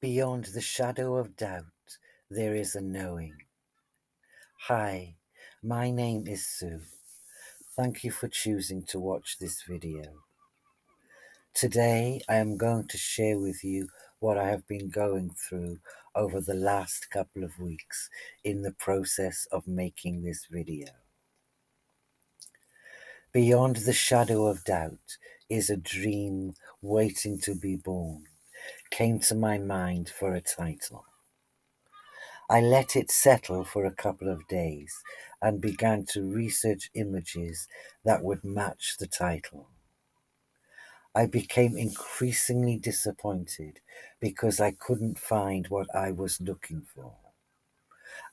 Beyond the shadow of doubt, there is a knowing. Hi, my name is Sue. Thank you for choosing to watch this video. Today, I am going to share with you what I have been going through over the last couple of weeks in the process of making this video. Beyond the shadow of doubt is a dream waiting to be born, came to my mind for a title. I let it settle for a couple of days and began to research images that would match the title. I became increasingly disappointed because I couldn't find what I was looking for,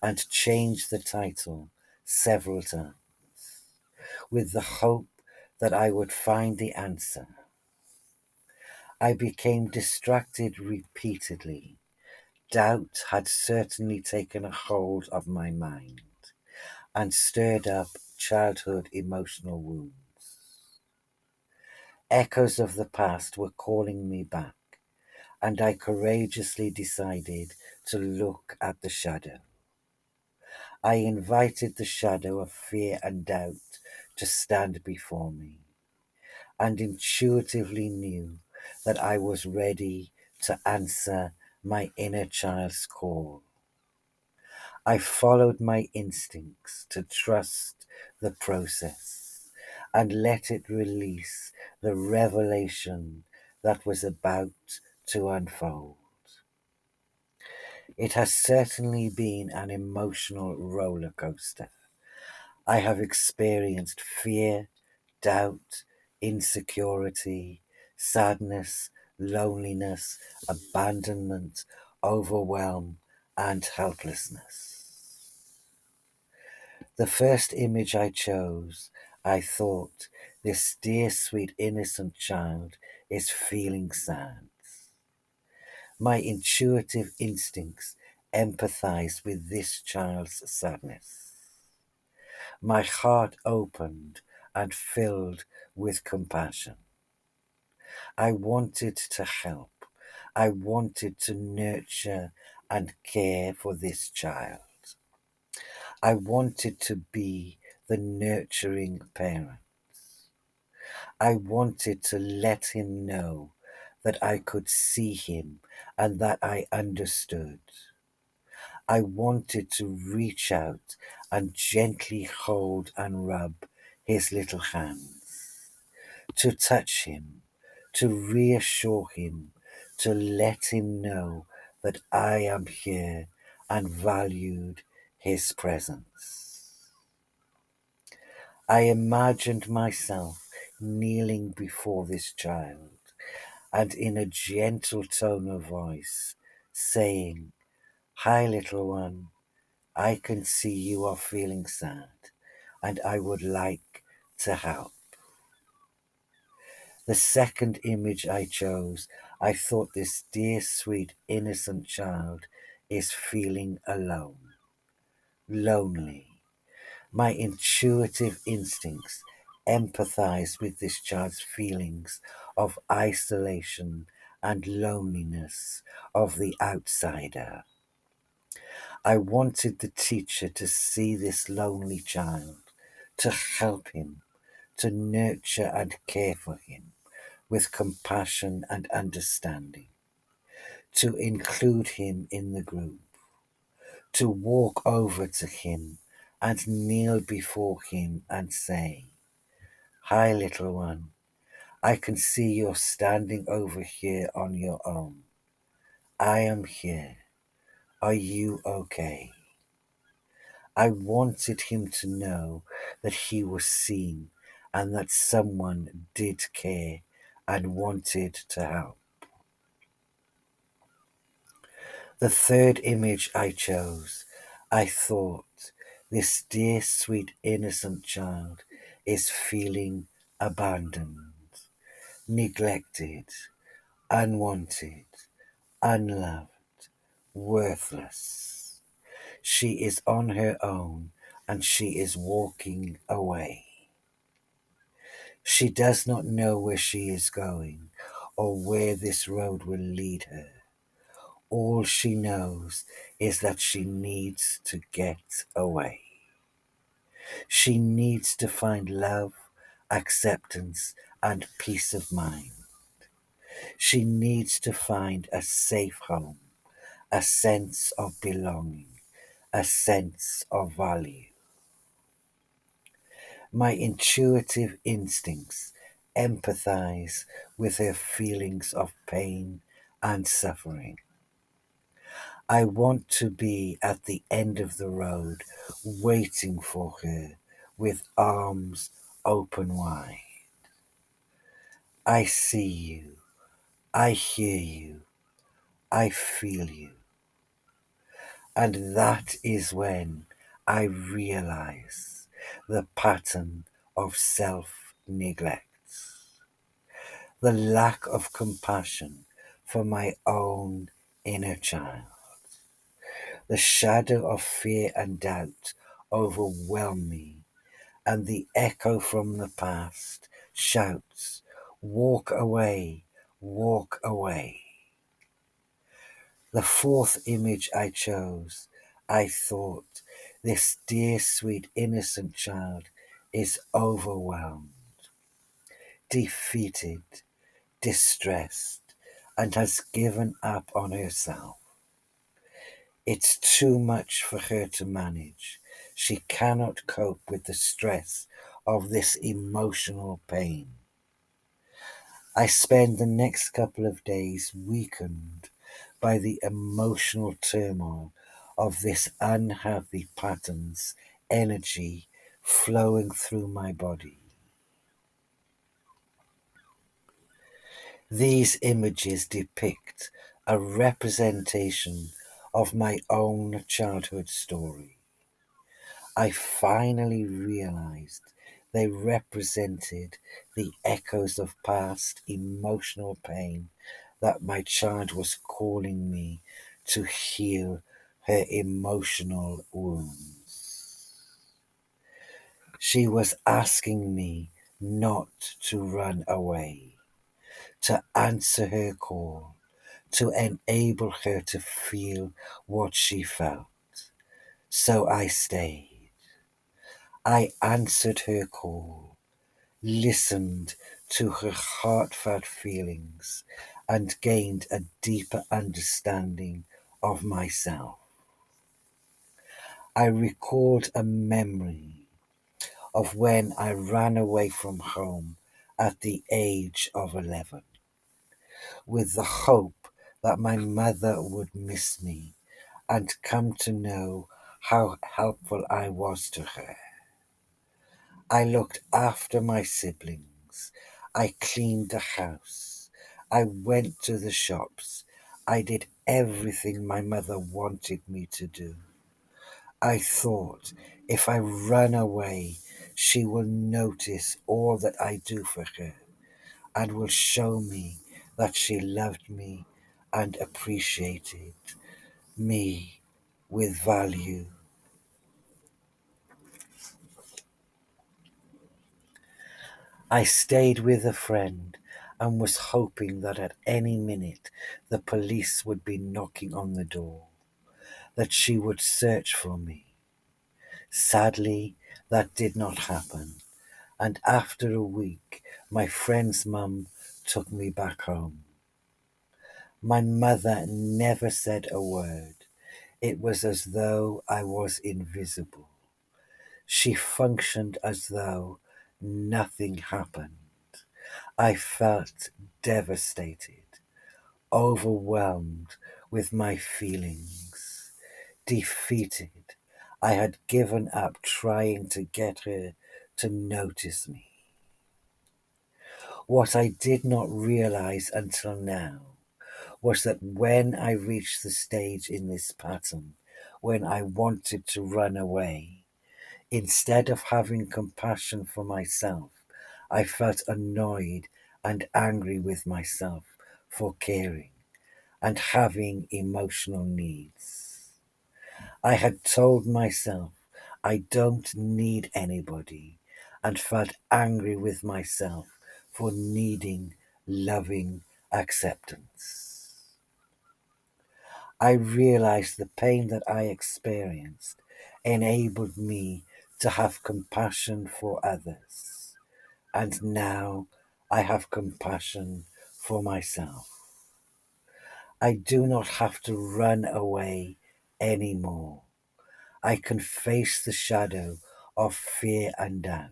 and changed the title several times with the hope that I would find the answer. I became distracted repeatedly. Doubt had certainly taken a hold of my mind and stirred up childhood emotional wounds. Echoes of the past were calling me back, and I courageously decided to look at the shadow. I invited the shadow of fear and doubt to stand before me, and intuitively knew that I was ready to answer my inner child's call. I followed my instincts to trust the process and let it release the revelation that was about to unfold. It has certainly been an emotional roller coaster. I have experienced fear, doubt, insecurity, sadness, loneliness, abandonment, overwhelm, and helplessness. The first image I chose, I thought, this dear, sweet, innocent child is feeling sad. My intuitive instincts empathized with this child's sadness. My heart opened and filled with compassion. I wanted to help. I wanted to nurture and care for this child. I wanted to be the nurturing parent. I wanted to let him know that I could see him and that I understood. I wanted to reach out and gently hold and rub his little hands, to touch him, to reassure him, to let him know that I am here and valued his presence. I imagined myself kneeling before this child and in a gentle tone of voice saying, "Hi, little one. I can see you are feeling sad, and I would like to help." The second image I chose, I thought this dear, sweet, innocent child is feeling alone, lonely. My intuitive instincts empathize with this child's feelings of isolation and loneliness of the outsider. I wanted the teacher to see this lonely child, to help him, to nurture and care for him with compassion and understanding, to include him in the group, to walk over to him and kneel before him and say, "Hi, little one. I can see you're standing over here on your own. I am here. Are you okay?" I wanted him to know that he was seen and that someone did care and wanted to help. The third image I chose, I thought, this dear, sweet, innocent child is feeling abandoned, neglected, unwanted, unloved, worthless. She is on her own and she is walking away. She does not know where she is going or where this road will lead her. All she knows is that she needs to get away. She needs to find love, acceptance, and peace of mind. She needs to find a safe home, a sense of belonging, a sense of value. My intuitive instincts empathize with her feelings of pain and suffering. I want to be at the end of the road waiting for her with arms open wide. I see you, I hear you, I feel you. And that is when I realize the pattern of self neglect, the lack of compassion for my own inner child. The shadow of fear and doubt overwhelm me, and the echo from the past shouts, "Walk away, walk away." The fourth image I chose, I thought, this dear, sweet, innocent child is overwhelmed, defeated, distressed, and has given up on herself. It's too much for her to manage. She cannot cope with the stress of this emotional pain. I spend the next couple of days weakened by the emotional turmoil of this unhappy pattern's energy flowing through my body. These images depict a representation of my own childhood story. I finally realized they represented the echoes of past emotional pain that my child was calling me to heal her emotional wounds. She was asking me not to run away, to answer her call, to enable her to feel what she felt. So I stayed. I answered her call, listened to her heartfelt feelings, and gained a deeper understanding of myself. I recalled a memory of when I ran away from home at the age of 11, with the hope that my mother would miss me and come to know how helpful I was to her. I looked after my siblings. I cleaned the house. I went to the shops. I did everything my mother wanted me to do. I thought, if I run away, she will notice all that I do for her and will show me that she loved me and appreciated me with value. I stayed with a friend and was hoping that at any minute the police would be knocking on the door, that she would search for me. Sadly, that did not happen, and after a week, my friend's mum took me back home. My mother never said a word. It was as though I was invisible. She functioned as though nothing happened. I felt devastated, overwhelmed with my feelings, defeated. I had given up trying to get her to notice me. What I did not realize until now was that when I reached the stage in this pattern when I wanted to run away, instead of having compassion for myself, I felt annoyed and angry with myself for caring and having emotional needs. I had told myself I don't need anybody and felt angry with myself for needing loving acceptance. I realized the pain that I experienced enabled me to have compassion for others. And now I have compassion for myself. I do not have to run away anymore. I can face the shadow of fear and doubt,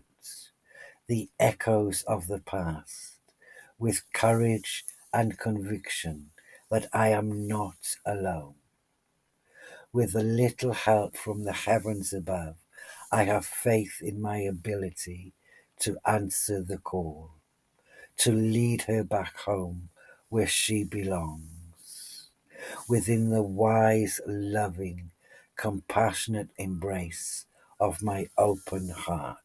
the echoes of the past, with courage and conviction that I am not alone. With a little help from the heavens above, I have faith in my ability to answer the call, to lead her back home where she belongs, within the wise, loving, compassionate embrace of my open heart.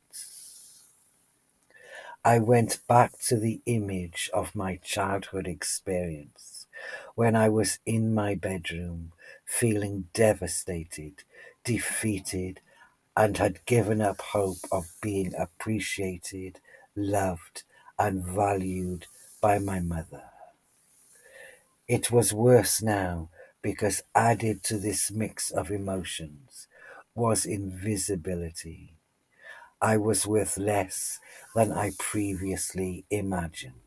I went back to the image of my childhood experience when I was in my bedroom feeling devastated, defeated, and had given up hope of being appreciated, loved, and valued by my mother. It was worse now because added to this mix of emotions was invisibility. I was worth less than I previously imagined.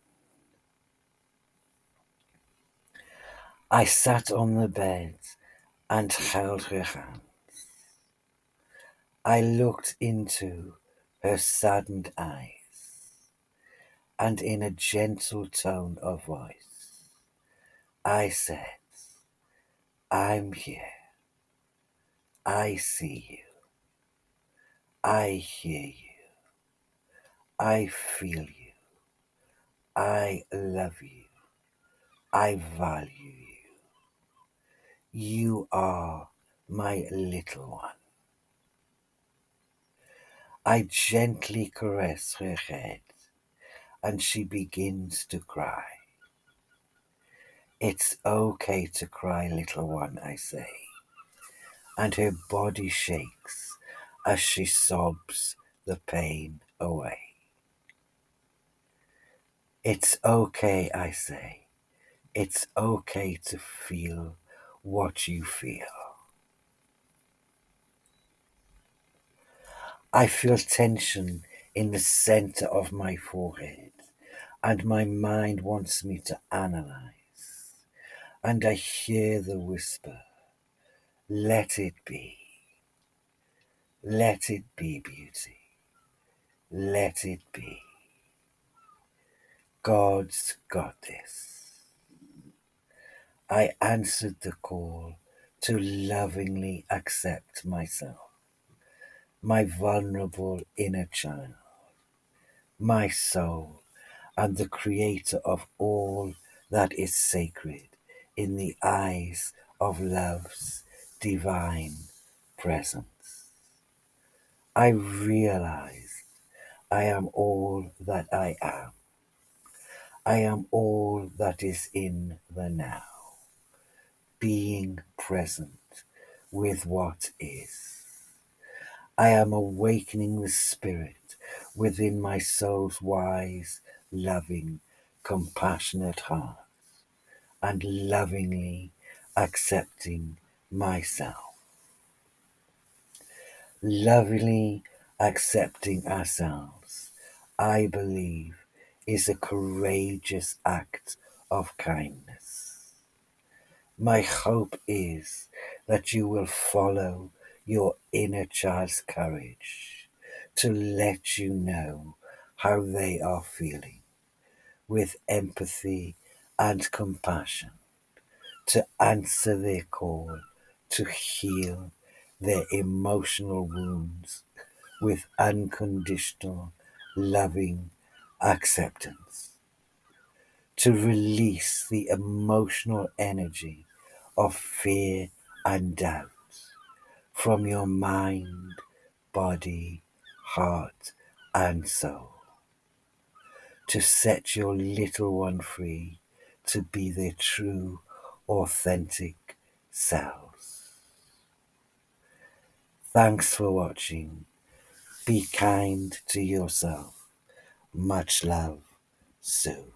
I sat on the bed and held her hand. I looked into her saddened eyes, and in a gentle tone of voice, I said, I'm here. I see you. I hear you. I feel you. I love you. I value you. You are my little one. I gently caress her head and she begins to cry. It's okay to cry, little one, I say, and her body shakes as she sobs the pain away. It's okay, I say. It's okay to feel what you feel. I feel tension in the center of my forehead, and my mind wants me to analyze. And I hear the whisper, let it be. Let it be, beauty. Let it be. God's got this. I answered the call to lovingly accept myself, my vulnerable inner child, my soul, and the creator of all that is sacred in the eyes of love's divine presence. I realize I am all that I am. I am all that is in the now, being present with what is. I am awakening the spirit within my soul's wise, loving, compassionate heart and lovingly accepting myself. Lovingly accepting ourselves, I believe, is a courageous act of kindness. My hope is that you will follow your inner child's courage to let you know how they are feeling with empathy and compassion, to answer their call, to heal their emotional wounds with unconditional, loving acceptance, to release the emotional energy of fear and doubt from your mind, body, heart, and soul, to set your little one free to be their true, authentic selves. Thanks for watching. Be kind to yourself. Much love, Sue.